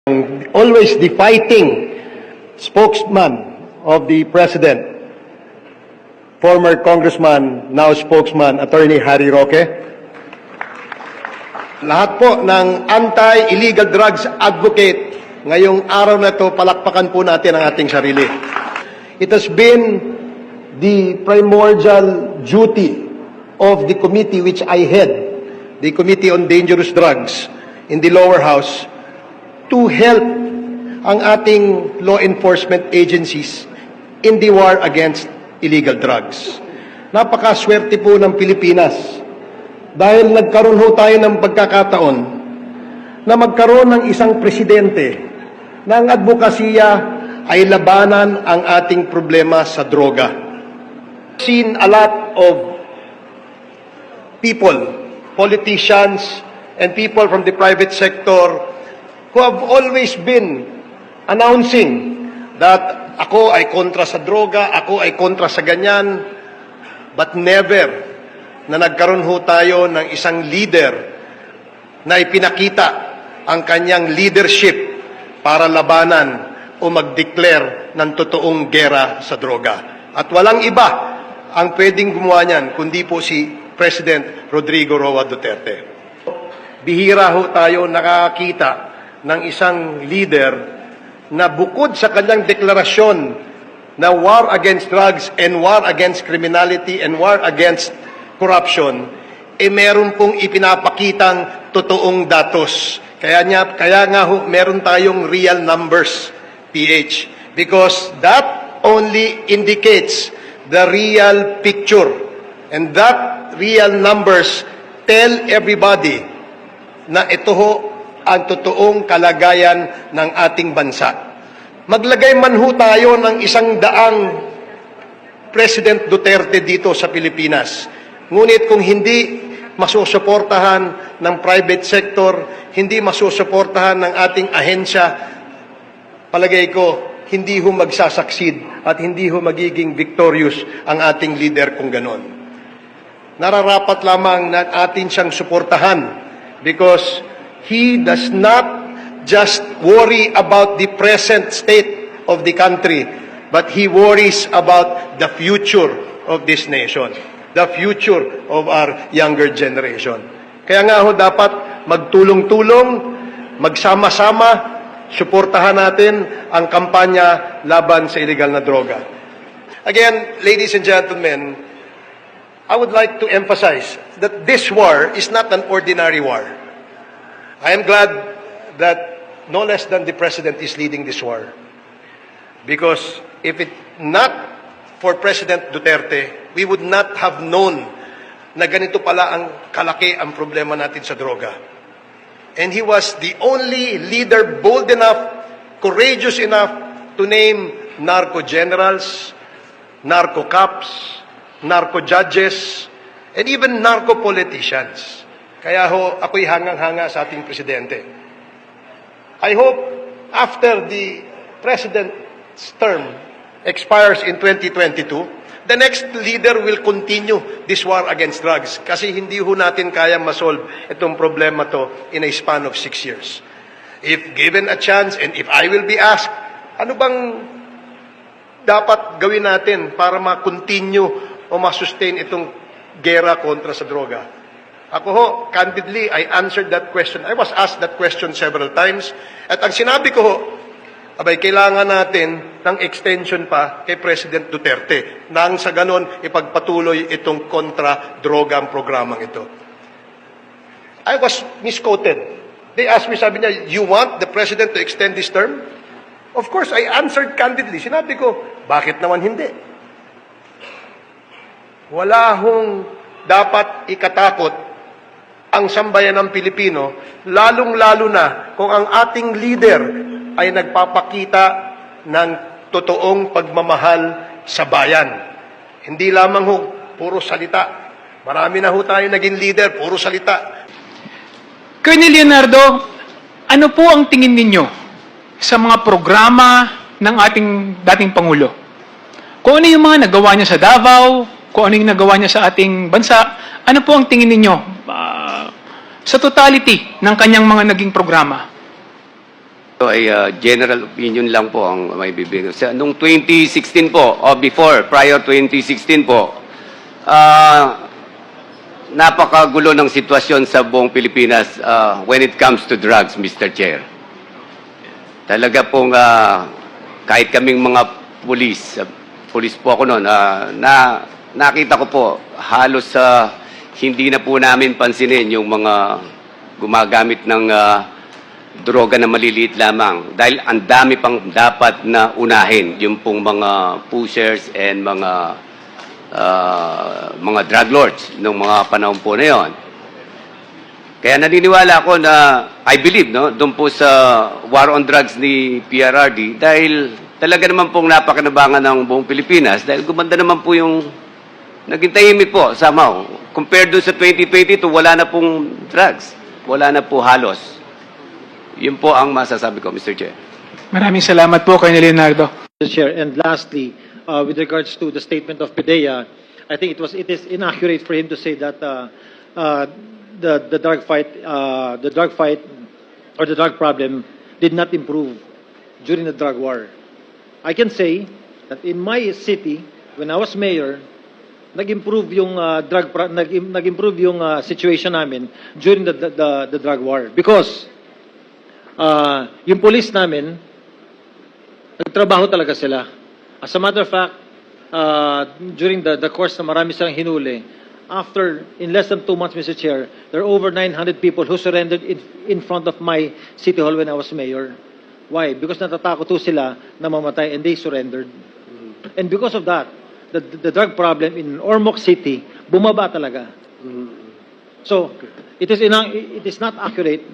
Always the fighting spokesman of the President, former Congressman, now spokesman, Attorney Harry Roque. Lahat po ng anti-illegal drugs advocate, ngayong araw na ito, palakpakan po natin ang ating sarili. It has been the primordial duty of the committee which I head, the Committee on Dangerous Drugs in the lower house, to help ang ating law enforcement agencies in the war against illegal drugs. Napakaswerte po ng Pilipinas dahil nagkaroon ho tayo ng pagkakataon na magkaroon ng isang presidente na ang advokasya ay labanan ang ating problema sa droga. Seen a lot of people, politicians, and people from the private sector who have always been announcing that ako ay kontra sa droga, ako ay kontra sa ganyan, but never na nagkaroon ho tayo ng isang leader na ipinakita ang kanyang leadership para labanan o mag-declare ng totoong gera sa droga. At walang iba ang pwedeng gumawa niyan kundi po si President Rodrigo Roa Duterte. Bihira ho tayo nakakita ng isang leader na bukod sa kanyang deklarasyon na war against drugs and war against criminality and war against corruption, meron pong ipinapakitang totoong datos. Kaya nga ho, meron tayong real numbers, PH, because that only indicates the real picture. And that real numbers tell everybody na ito ho ang totoong kalagayan ng ating bansa. Maglagay man ho tayo ng 100 President Duterte dito sa Pilipinas. Ngunit kung hindi masusuportahan ng private sector, hindi masusuportahan ng ating ahensya, palagay ko, hindi ho magsasucceed at hindi ho magiging victorious ang ating leader kung ganon. Nararapat lamang na atin siyang suportahan because he does not just worry about the present state of the country, but he worries about the future of this nation, the future of our younger generation. Kaya nga ho, dapat magtulong-tulong, magsama-sama, suportahan natin ang kampanya laban sa illegal na droga. Again, ladies and gentlemen, I would like to emphasize that this war is not an ordinary war. I am glad that no less than the President is leading this war. Because if it not for President Duterte, we would not have known na ganito pala ang kalaki ang problema natin sa droga. And he was the only leader bold enough, courageous enough to name narco generals, narco cops, narco judges, and even narco politicians. Kaya ho, ako'y hangang-hanga sa ating presidente. I hope after the president's term expires in 2022, the next leader will continue this war against drugs kasi hindi ho natin kayang masolve itong problema to in a span of 6 years. If given a chance and if I will be asked, ano bang dapat gawin natin para ma-continue o ma-sustain itong gera kontra sa droga? Ako ho, candidly, I answered that question. I was asked that question several times. At ang sinabi ko ho, abay, kailangan natin ng extension pa kay President Duterte nang sa ganon ipagpatuloy itong kontra-droga ang programang ito. I was misquoted. They asked me, sabi niya, you want the President to extend this term? Of course, I answered candidly. Sinabi ko, bakit naman hindi? Wala hong dapat ikatakot ang sambayan ng Pilipino, lalong-lalo na kung ang ating leader ay nagpapakita ng totoong pagmamahal sa bayan. Hindi lamang ho, puro salita. Marami na ho tayo naging leader, puro salita. Colonel Leonardo, ano po ang tingin ninyo sa mga programa ng ating dating Pangulo? Kung ano yung mga nagawa niya sa Davao, kung ano yung nagawa niya sa ating bansa, ano po ang tingin ninyo sa totality ng kanyang mga naging programa? Ito ay general opinion lang po ang may bibigay. Noong 2016 po, o prior 2016 po, napakagulo ng sitwasyon sa buong Pilipinas when it comes to drugs, Mr. Chair. Talaga pong kahit kaming mga pulis po ako noon, nakita ko po halos hindi na po namin pansinin yung mga gumagamit ng droga na maliliit lamang dahil ang dami pang dapat na unahin yung pong mga pushers and mga drug lords nung mga panahon po na yon. Kaya naniniwala ako na I believe doon po sa war on drugs ni PRRD dahil talaga naman pong napakinabangan ng buong Pilipinas dahil gumanda naman po yung naging tahimik po somehow. Compared doon sa 2022, wala na pong drugs. Wala na po halos. Yun po ang masasabi ko, Mr. Chair. Maraming salamat po, Colonel Leonardo. Mr. Chair, and lastly, with regards to the statement of PDEA, I think it is inaccurate for him to say that the drug fight or the drug problem did not improve during the drug war. I can say that in my city, when I was mayor, nag-improve yung nag-improve yung situation namin during the drug war because yung police namin nagtrabaho talaga sila. As a matter of fact, during the course na marami silang hinuli, in less than 2 months, Mr. Chair, there are over 900 people who surrendered in front of my city hall when I was mayor. Why? Because natatakot po sila na mamatay and they surrendered. And because of that, the drug problem in Ormoc City bumaba talaga. So, it is not accurate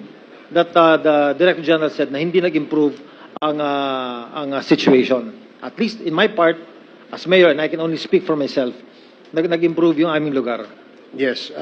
that the Director General said na hindi nag-improve ang situation. At least in my part, as mayor, and I can only speak for myself, nag-improve yung aming lugar. Yes.